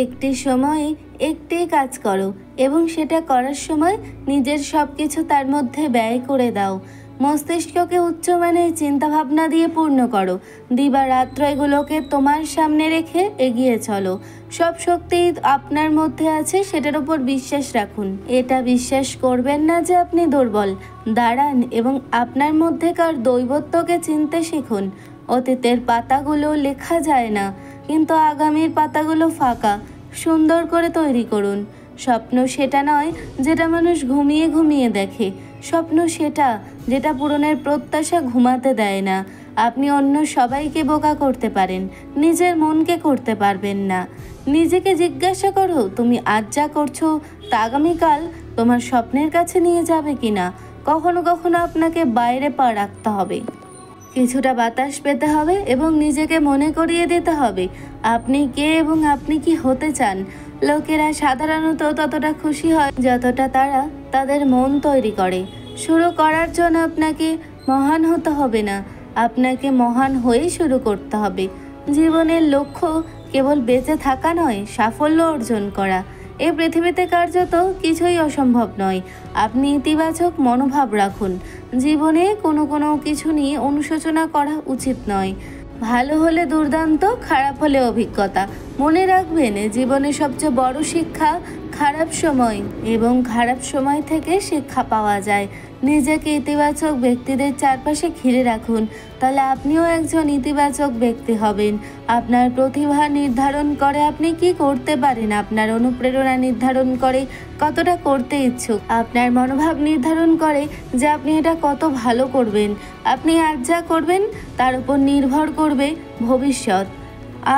একটি সময়ে একটি কাজ করো এবং সেটা করার সময় নিজের সব কিছু তার মধ্যে ব্যয় করে দাও। মস্তিষ্ককে উচ্চমানের চিন্তাভাবনা দিয়ে পূর্ণ করো। দিবারাত্র এগুলোকে তোমার সামনে রেখে এগিয়ে চলো। সব শক্তি আপনার মধ্যে আছে, সেটার উপর বিশ্বাস রাখুন। এটা বিশ্বাস করবেন না যে আপনি দুর্বল। দাঁড়ান এবং আপনার মধ্যেকার দৈবত্বকে চিনতে শিখুন। অতীতের পাতাগুলো লেখা যায় না, কিন্তু আগামীর পাতাগুলো ফাঁকা। সুন্দর করে তৈরি করুন। স্বপ্ন সেটা নয় যেটা মানুষ ঘুমিয়ে ঘুমিয়ে দেখে। স্বপ্ন সেটা যেটা পূরণের প্রত্যাশা ঘুমাতে দেয় না। আপনি অন্য সবাইকে বোকা করতে পারেন, নিজের মনকে করতে পারবেন না। নিজেকে জিজ্ঞাসা করো, তুমি আজ যা করছো তা আগামীকাল তোমার স্বপ্নের কাছে নিয়ে যাবে কিনা। কখনো কখনো আপনাকে বাইরে পা রাখতে হবে, কিছুটা বাতাস পেতে হবে এবং নিজেকে মনে করিয়ে দিতে হবে আপনি কে এবং আপনি কি হতে চান। লোকেরা সাধারণত ততটা খুশি হয় যতটা তারা তাদের মন তৈরি করে। শুরু করার জন্য আপনাকে মহান হতে হবে না, আপনাকে মহান হয়েই শুরু করতে হবে। জীবনের লক্ষ্য কেবল বেঁচে থাকা নয়, সাফল্য অর্জন করা। এই পৃথিবীতে কার্যত কিছুই অসম্ভব নয়। আপনি ইতিবাচক মনোভাব রাখুন। জীবনে কোনো কিছু নিয়ে অনুশোচনা করা উচিত নয়। ভালো হলে দুর্দান্ত, খারাপ হলে অভিজ্ঞতা। মনে রাখবেন, জীবনে সবচেয়ে বড় শিক্ষা খারাপ সময়, এবং খারাপ সময় থেকে শিক্ষা পাওয়া যায়। নিজেকে ইতিবাচক ব্যক্তিদের চারপাশে ঘিরে রাখুন, তাহলে আপনিও একজন ইতিবাচক ব্যক্তি হবেন। আপনার প্রতিভা নির্ধারণ করে আপনি কি করতে পারেন। আপনার অনুপ্রেরণা নির্ধারণ করে কতটা করতে ইচ্ছুক। আপনার মনোভাব নির্ধারণ করে যে আপনি এটা কত ভালো করবেন। আপনি আজ যা করবেন তার উপর নির্ভর করবে ভবিষ্যৎ।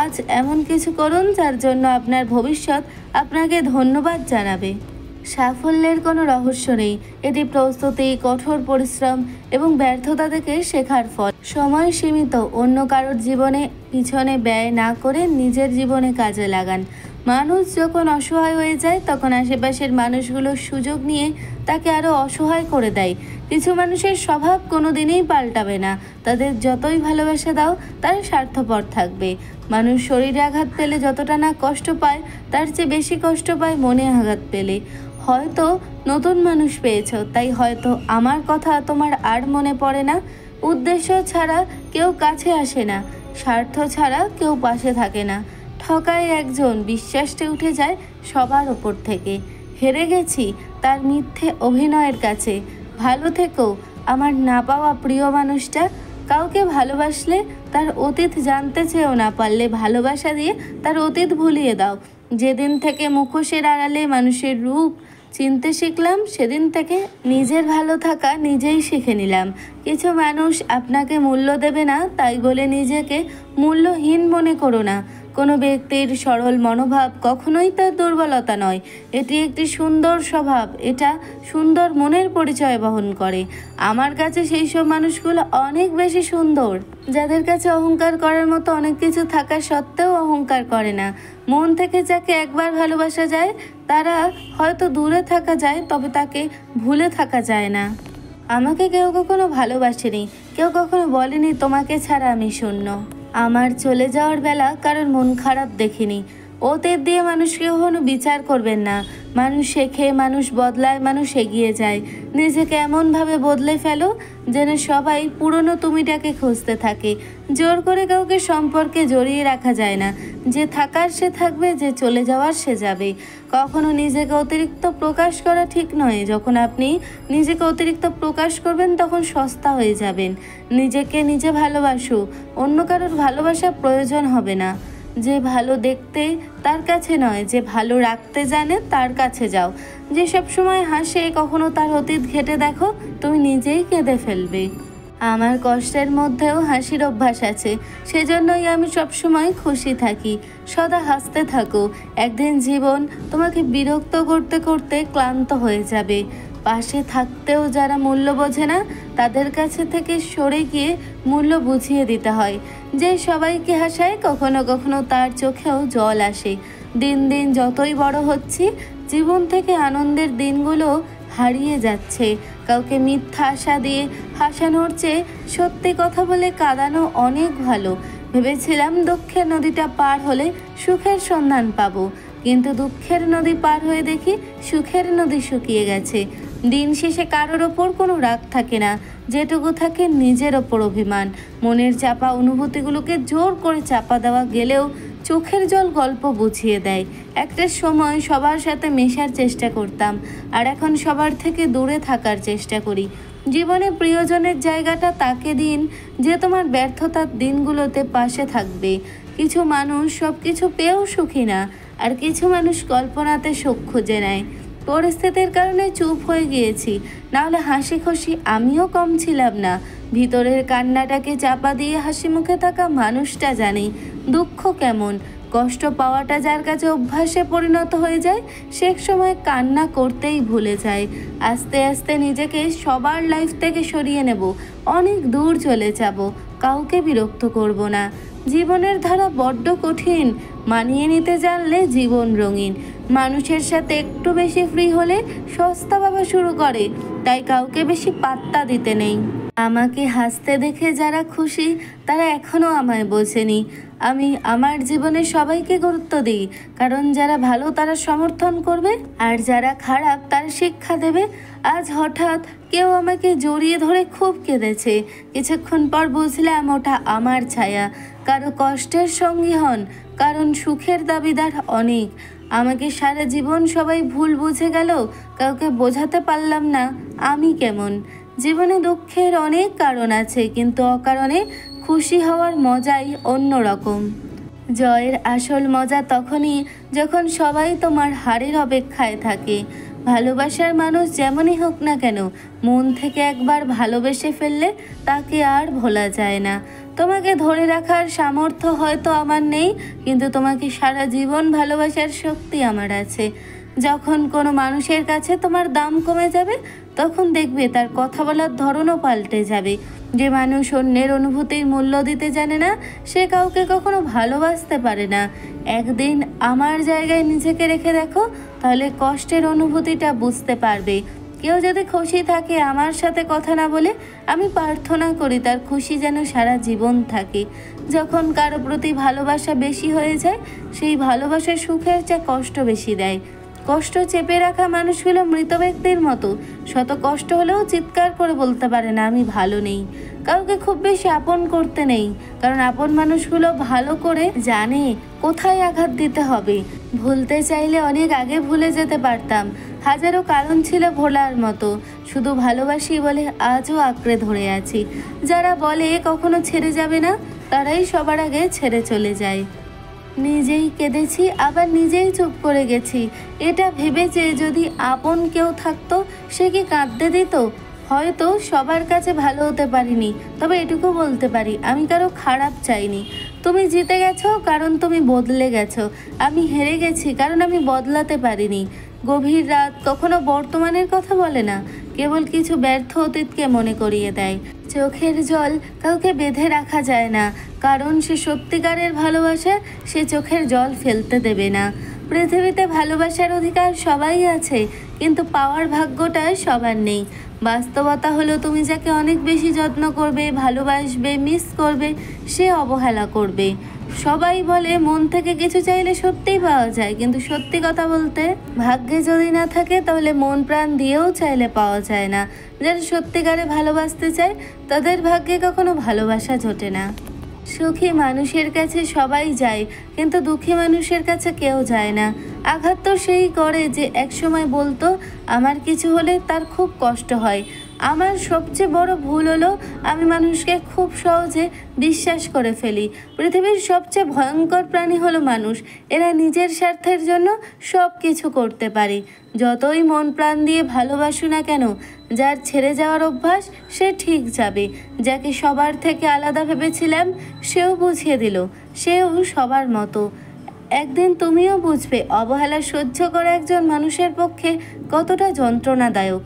আজ এমন কিছু করুন যার জন্য আপনার ভবিষ্যৎ আপনাকে ধন্যবাদ জানাবে। সাফল্যের কোনো রহস্য নেই, এটি প্রস্তুতি, কঠোর পরিশ্রম এবং ব্যর্থতা থেকে শেখার ফল। সময় সীমিত, অন্য কারোর জীবনে পিছনে ব্যয় না করে নিজের জীবনে কাজে লাগান। মানুষ যখন অসহায় হয়ে যায় তখন আশেপাশের মানুষগুলো সুযোগ নিয়ে তাকে আরও অসহায় করে দেয়। কিছু মানুষের স্বভাব কোনোদিনই পাল্টাবে না, তাদের যতই ভালোবাসা দাও তারা স্বার্থপর থাকবে। মানুষ শরীরে আঘাত পেলে যতটা না কষ্ট পায় তার চেয়ে বেশি কষ্ট পায় মনে আঘাত পেলে। হয়তো নতুন মানুষ পেয়েছো, তাই হয়তো আমার কথা তোমার আর মনে পড়ে না। উদ্দেশ্য ছাড়া কেউ কাছে আসে না, স্বার্থ ছাড়া কেউ পাশে থাকে না। ঠকায় একজন, বিশ্বাসটা উঠে যায় সবার ওপর থেকে। হেরে গেছি তার মিথ্যে অভিনয়ের কাছে। ভালো থেকো আমার না পাওয়া প্রিয় মানুষটা। কাউকে ভালোবাসলে তার অতীত জানতে চেয়েও না, পারলে ভালোবাসা দিয়ে তার অতীত ভুলিয়ে দাও। যেদিন থেকে মুখোশের আড়ালে মানুষের রূপ চিনতে শিখলাম, সেদিন থেকে নিজের ভালো থাকা নিজেই শিখে নিলাম। কিছু মানুষ আপনাকে মূল্য দেবে না, তাই বলে নিজেকে মূল্যহীন মনে করো না। কোনো ব্যক্তির সরল মনোভাব কখনোই তার দুর্বলতা নয়, এটি একটি সুন্দর স্বভাব। এটা সুন্দর মনের পরিচয় বহন করে। আমার কাছে সেই সব মানুষগুলো অনেক বেশি সুন্দর যাদের কাছে অহংকার করার মতো অনেক কিছু থাকা সত্ত্বেও অহংকার করে না। মন থেকে যাকে একবার ভালোবাসা যায় তারা হয়তো দূরে থাকা যায়, তবে তাকে ভুলে থাকা যায় না। আমাকে কেউ কখনো ভালোবাসেনি, কেউ কখনো বলেনি তোমাকে ছাড়া আমি শূন্য। আমার চলে যাওয়ার বেলা কারণ মন খারাপ দেখিনি। অতীত দিয়ে মানুষকে কখনো বিচার করবেন না। মানুষ শেখে, মানুষ বদলায়, মানুষ এগিয়ে যায়। নিজেকে এমনভাবে বদলে ফেলো যেন সবাই পুরনো তুমিটাকে খুঁজতে থাকে। জোর করে কাউকে সম্পর্কে জড়িয়ে রাখা যায় না। যে থাকার সে থাকবে, যে চলে যাওয়ার সে যাবে। কখনো নিজেকে অতিরিক্ত প্রকাশ করা ঠিক নয়। যখন আপনি নিজেকে অতিরিক্ত প্রকাশ করবেন তখন সস্তা হয়ে যাবেন। নিজেকে নিজে ভালোবাসো, অন্য কারোর ভালোবাসা প্রয়োজন হবে না। যে ভালো দেখতে তার কাছে নয়, যে ভালো রাখতে জানে তার কাছে যাও। যে সবসময় হাসে কখনো তার অতীত ঘেঁটে দেখো, তুমি নিজেই কেঁদে ফেলবে। আমার কষ্টের মধ্যেও হাসির অভ্যাস আছে, সেজন্যই আমি সবসময় খুশি থাকি। সদা হাসতে থাকো। একদিন জীবন তোমাকে বিরক্ত করতে করতে ক্লান্ত হয়ে যাবে। পাশে থাকতেও যারা মূল্য বোঝে না তাদের কাছে থেকে সরে গিয়ে মূল্য বুঝিয়ে দিতে হয়। যে সবাইকে হাসায় কখনো কখনো তার চোখেও জল আসে। দিন দিন যতই বড় হচ্ছি, জীবন থেকে আনন্দের দিনগুলো হারিয়ে যাচ্ছে। কাউকে মিথ্যা আশা দিয়ে হাসানোর চেয়ে সত্যি কথা বলে কাঁদানো অনেক ভালো। ভেবেছিলাম দুঃখের নদীটা পার হলে সুখের সন্ধান পাবো, কিন্তু দুঃখের নদী পার হয়ে দেখি সুখের নদী শুকিয়ে গেছে। দিন শেষে কারোর ওপর কোনো রাগ থাকে না, যেটুকু থাকে নিজের ওপর অভিমান। মনের চাপা অনুভূতিগুলোকে জোর করে চাপা দেওয়া গেলেও চোখের জল গল্প বুঝিয়ে দেয়। একটা সময় সবার সাথে মেশার চেষ্টা করতাম, আর এখন সবার থেকে দূরে থাকার চেষ্টা করি। জীবনে প্রিয়জনের জায়গাটা তাকে দিন যে তোমার ব্যর্থতার দিনগুলোতে পাশে থাকবে। কিছু মানুষ সব কিছু পেয়েও সুখী না, আর কিছু মানুষ কল্পনাতে সুখ খুঁজে নেয়। পরিস্থিতির কারণে চুপ হয়ে গিয়েছি, নাহলে হাসি খুশি আমিও কম ছিলাম না। ভিতরের কান্নাটাকে চাপা দিয়ে হাসি মুখে থাকা মানুষটা জানে দুঃখ কেমন। কষ্ট পাওয়াটা যার কাছে অভ্যাসে পরিণত হয়ে যায়, সে এক সময় কান্না করতেই ভুলে যায়। আস্তে আস্তে নিজেকে সবার লাইফ থেকে সরিয়ে নেব, অনেক দূর চলে যাব, কাউকে বিরক্ত করব না। জীবনের ধারা বড্ড কঠিন, মানিয়ে নিতে জানলে জীবন রঙিন। মানুষের সাথে একটু বেশি ফ্রি হলে সস্তা ভাবা শুরু করে, তাই কাউকে বেশি পাত্তা দিতে নেই। আমাকে হাসতে দেখে যারা খুশি তারা এখনও আমায় বোঝেনি। আমি আমার জীবনে সবাইকে গুরুত্ব দিই, কারণ যারা ভালো তারা সমর্থন করবে, আর যারা খারাপ তারা শিক্ষা দেবে। আজ হঠাৎ কেউ আমাকে জড়িয়ে ধরে খুব কেঁদেছে, কিছুক্ষণ পর বুঝলাম ওটা আমার ছায়া। কারো কষ্টের সঙ্গী হন, কারণ সুখের দাবিদার অনেক। আমাকে সারা জীবন সবাই ভুল বুঝে গেল, কাউকে বোঝাতে পারলাম না আমি কেমন। জীবনে দুঃখের অনেক কারণ আছে, কিন্তু অকারণে খুশি হওয়ার মজাই অন্যরকম। জয়ের আসল মজা তখনই যখন সবাই তোমার হারের অপেক্ষায় থাকে। ভালোবাসার মানুষ যেমনই হোক না কেন, মন থেকে একবার ভালোবেসে ফেললে তাকে আর ভোলা যায় না। তোমাকে ধরে রাখার সামর্থ্য হয়তো আমার নেই, কিন্তু তোমাকে সারা জীবন ভালোবাসার শক্তি আমার আছে। যখন কোনো মানুষের কাছে তোমার দাম কমে যাবে, তখন দেখবে তার কথা বলার ধরনও পাল্টে যাবে। যে মানুষ অন্যের অনুভূতির মূল্য দিতে জানে না, সে কাউকে কখনো ভালোবাসতে পারে না। একদিন আমার জায়গায় নিজেকে রেখে দেখো, তাহলে কষ্টের অনুভূতিটা বুঝতে পারবে। কেউ যদি খুশি থাকে আমার সাথে কথা না বলে, আমি প্রার্থনা করি তার খুশি যেন সারা জীবন থাকে। যখন কারো প্রতি ভালোবাসা বেশি হয়ে যায়, সেই ভালোবাসার সুখের চেয়ে কষ্ট বেশি দেয়। কষ্ট চেপে রাখা মানুষগুলো মৃত ব্যক্তির মতো, শত কষ্ট হলেও চিৎকার করে বলতে পারে না আমি ভালো নেই। কাউকে খুব বেশি আপন করতে নেই, কারণ আপন মানুষগুলো ভালো করে জানে কোথায় আঘাত দিতে হবে। ভুলতে চাইলে অনেক আগে ভুলে যেতে পারতাম, হাজারো কারণ ছিল ভোলার মতো। শুধু ভালোবাসি বলে আজও আঁকড়ে ধরে আছি। যারা বলে কখনো ছেড়ে যাবে না, তারাই সবার আগে ছেড়ে চলে যায়। নিজেই কেঁদেছি, আবার নিজেই চুপ করে গেছি। এটা ভেবেছে যদি আপন কেউ থাকতো, সে কি কাঁদতে দিত? হয়তো সবার কাছে ভালো হতে পারিনি, তবে এটুকু বলতে পারি আমি কারো খারাপ চাইনি। তুমি জিতে গেছো কারণ তুমি বদলে গেছো, আমি হেরে গেছি কারণ আমি বদলাতে পারিনি। গভীর রাত কখনো বর্তমানের কথা বলে না, কেবল কিছু ব্যর্থ অতীতকে মনে করিয়ে দেয়। চোখের জল কাউকে বেঁধে রাখা যায় না, কারণ সে সত্যিকারের ভালোবাসা, সে চোখের জল ফেলতে দেবে না। পৃথিবীতে ভালোবাসার অধিকার সবাই আছে, কিন্তু পাওয়ার ভাগ্যটা সবার নেই। বাস্তবতা হলো তুমি যাকে অনেক বেশি যত্ন করবে, ভালোবাসবে, মিস করবে, সে অবহেলা করবে। সবাই বলে মন থেকে কিছু চাইলে সত্যিই পাওয়া যায়, কিন্তু সত্যি কথা বলতে ভাগ্যে যদি না থাকে তাহলে মন প্রাণ দিয়েও চাইলে পাওয়া যায় না। যারা সত্যিকারে ভালোবাসতে চায় তাদের ভাগ্যে কখনো ভালোবাসা জোটে না। সুখী মানুষের কাছে সবাই যায়, কিন্তু দুঃখী মানুষের কাছে কেউ যায় না। আঘাত তো সেই করে যে একসময় বলতো আমার কিছু হলে তার খুব কষ্ট হয়। আমার সবচেয়ে বড় ভুল হলো আমি মানুষকে খুব সহজে বিশ্বাস করে ফেলি। পৃথিবীর সবচেয়ে ভয়ঙ্কর প্রাণী হলো মানুষ। এরা নিজের স্বার্থের জন্য সব কিছু করতে পারে। যতই মন প্রাণ দিয়ে ভালোবাসো না কেন, যার ছেড়ে যাওয়ার অভ্যাস সে ঠিক যাবে। যাকে সবার থেকে আলাদা ভেবেছিলাম সেও বুঝিয়ে দিল সেও সবার মতো। একদিন তুমিও বুঝবে অবহেলা সহ্য করা একজন মানুষের পক্ষে কতটা যন্ত্রণাদায়ক।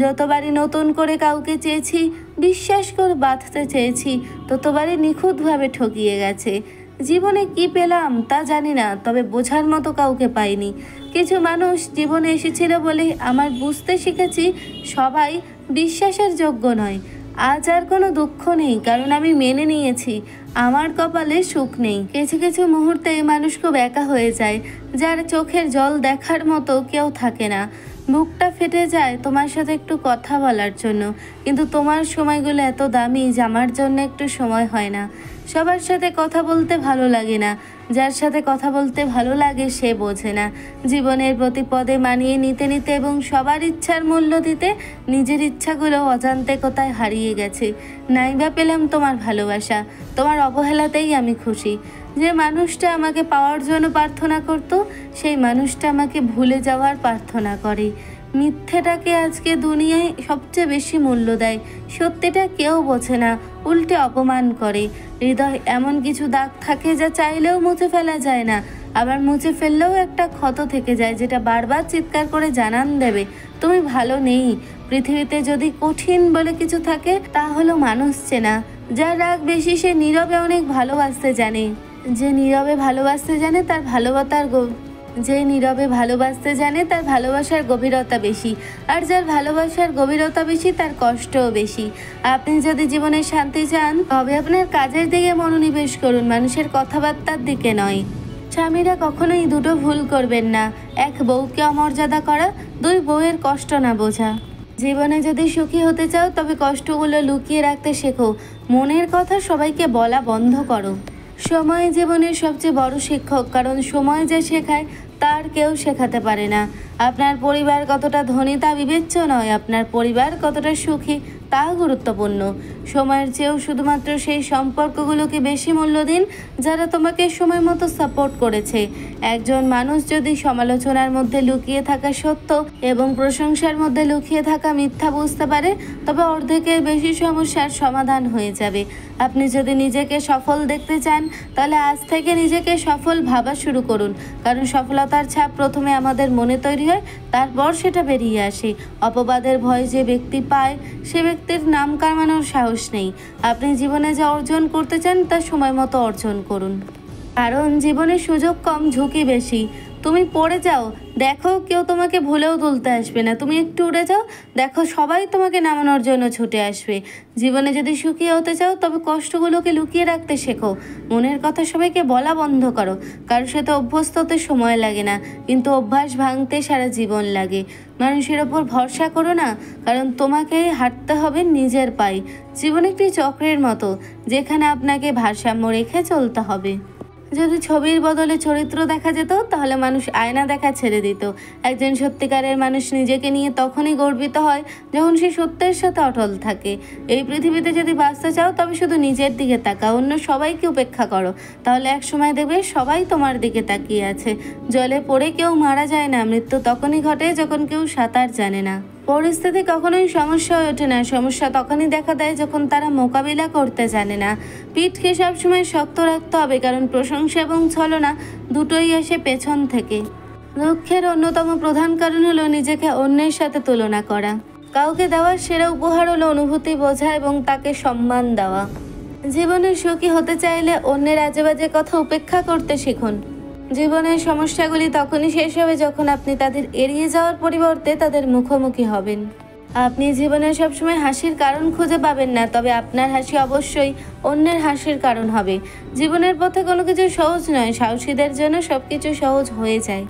যতবারই নতুন করে কাউকে চেয়েছি, বিশ্বাস করে বাঁধতে চেয়েছি, ততবারই নিখুঁতভাবে ঠকিয়ে গেছে। জীবনে কি পেলাম তা জানি না, তবে বোঝার মতো কাউকে পাইনি। কিছু মানুষ জীবনে এসেছিল বলে আমার বুঝতে শিখেছি সবাই বিশ্বাসের যোগ্য নয়। আজ আর কোনো দুঃখ নেই, কারণ আমি মেনে নিয়েছি আমার কপালে সুখ নেই। কিছু কিছু মুহূর্তে মানুষ খুব একা হয়ে যায়, যার চোখের জল দেখার মতো কেউ থাকে না। বুকটা ফেটে যায় তোমার সাথে একটু কথা বলার জন্য, কিন্তু তোমার সময়গুলো এত দামি যে আমার জন্য একটু সময় হয় না। সবার সাথে কথা বলতে ভালো লাগে না, যার সাথে কথা বলতে ভালো লাগে সে বোঝে না। জীবনের প্রতি পদে মানিয়ে নিতে নিতে এবং সবার ইচ্ছার মূল্য দিতে নিজের ইচ্ছাগুলো অজান্তে কোথায় হারিয়ে গেছে। নাইবা পেলাম তোমার ভালোবাসা, তোমার অবহেলাতেই আমি খুশি। যে মানুষটা আমাকে পাওয়ার জন্য প্রার্থনা করত, সেই মানুষটা আমাকে ভুলে যাওয়ার প্রার্থনা করে। মিথ্যেটাকে আজকে দুনিয়ায় সবচেয়ে বেশি মূল্য দেয়, সত্যিটা কেউ বোঝে না, উল্টে অপমান করে। হৃদয় এমন কিছু দাগ থাকে যা চাইলেও মুছে ফেলা যায় না, আবার মুছে ফেললেও একটা ক্ষত থেকে যায় যেটা বারবার চিৎকার করে জানান দেবে তুমি ভালো নেই। পৃথিবীতে যদি কঠিন বলে কিছু থাকে তা হলো মানুষ চেনা। যার রাগ বেশি সে নীরবে অনেক ভালোবাসতে জানে। যে নীরবে ভালোবাসতে জানে তার তার ভালোবাসার গভীরতা বেশি, আর যার ভালোবাসার গভীরতা বেশি তার কষ্টও বেশি। আপনি যদি জীবনে শান্তি চান তবে আপনার কাজের দিকে মনোনিবেশ করুন, মানুষের কথাবার্তার দিকে নয়। স্বামীরা কখনোই দুটো ভুল করবেন না, এক বউকে অমর্যাদা করা, দুই বউয়ের কষ্ট না বোঝা। জীবনে যদি সুখী হতে চাও তবে কষ্টগুলো লুকিয়ে রাখতে শেখো, মনের কথা সবাইকে বলা বন্ধ করো। সময় জীবনের সবচেয়ে বড় শিক্ষক, কারণ সময় যে শেখায় তার কেউ শেখাতে পারে না। আপনার পরিবার কতটা ধনী তা বিবেচ্য নয়, আপনার পরিবার কতটা সুখী তা গুরুত্বপূর্ণ। সময়ের চেয়েও শুধুমাত্র সেই সম্পর্কগুলোকে বেশি মূল্য দিন যারা তোমাকে সময় মতো সাপোর্ট করেছে। একজন মানুষ যদি সমালোচনার মধ্যে লুকিয়ে থাকা সত্য এবং প্রশংসার মধ্যে লুকিয়ে থাকা মিথ্যা বুঝতে পারে, তবে অর্ধেকের বেশি সমস্যার সমাধান হয়ে যাবে। আপনি যদি নিজেকে সফল দেখতে চান তাহলে আজ থেকে নিজেকে সফল ভাবা শুরু করুন, কারণ সফলতার ছাপ প্রথমে আমাদের মনে তৈরি হয়, তারপর সেটা বেরিয়ে আসে। অপবাদের ভয় যে ব্যক্তি পায় সে ব্যক্তির নাম কামানোর সাহস নেই। আপনি জীবনে যা অর্জন করতে চান তা সময় মতো অর্জন করুন, কারণ জীবনে সুযোগ কম, ঝুঁকি বেশি। তুমি পড়ে যাও, দেখো কেউ তোমাকে ভুলেও তুলতে আসবে না। তুমি একটু উড়ে যাও, দেখো সবাই তোমাকে নামানোর জন্য ছুটে আসবে। জীবনে যদি সুখী হতে চাও তবে কষ্টগুলোকে লুকিয়ে রাখতে শেখো, মনের কথা সবাইকে বলা বন্ধ করো। কারোর সাথে অভ্যস্ত হতে সময় লাগে না, কিন্তু অভ্যাস ভাঙতে সারা জীবন লাগে। মানুষের ওপর ভরসা করো না, কারণ তোমাকেই হাঁটতে হবে নিজের পায়ে। জীবন একটি চক্রের মতো, যেখানে আপনাকে ভারসাম্য রেখে চলতে হবে। যদি ছবির বদলে চরিত্র দেখা যেত তাহলে মানুষ আয়না দেখা ছেড়ে দিত। একজন সত্যিকারের মানুষ নিজেকে নিয়ে তখনই গর্বিত হয় যখন সে সত্যের সাথে অটল থাকে। এই পৃথিবীতে যদি বাঁচতে চাও তবে শুধু নিজের দিকে তাকাও, অন্য সবাইকে উপেক্ষা করো, তাহলে এক সময় দেখবে সবাই তোমার দিকে তাকিয়ে আছে। জলে পড়ে কেউ মারা যায় না, মৃত্যু তখনই ঘটে যখন কেউ সাঁতার জানে না। পরিস্থিতি কখনোই সমস্যা হয়ে ওঠে না, সমস্যা তখনই দেখা দেয় যখন তারা মোকাবিলা করতে জানে না। পিঠকে সবসময় শক্ত রাখতে হবে, কারণ প্রশংসা এবং ছলনা দুটোই আসে পেছন থেকে। দুঃখের অন্যতম প্রধান কারণ হলো নিজেকে অন্যের সাথে তুলনা করা। কাউকে দেওয়ার সেরা উপহার হলো অনুভূতি বোঝা এবং তাকে সম্মান দেওয়া। জীবনে সুখী হতে চাইলে অন্যের আজেবাজে কথা উপেক্ষা করতে শিখুন। জীবনের সমস্যাগুলি তখনই শেষ হবে যখন আপনি তাদের এড়িয়ে যাওয়ার পরিবর্তে তাদের মুখোমুখি হবেন। আপনি জীবনে সবসময় হাসির কারণ খুঁজে পাবেন না, তবে আপনার হাসি অবশ্যই অন্যের হাসির কারণ হবে। জীবনের পথে কোনো কিছু সহজ নয়, সাহসীদের জন্য সবকিছু সহজ হয়ে যায়।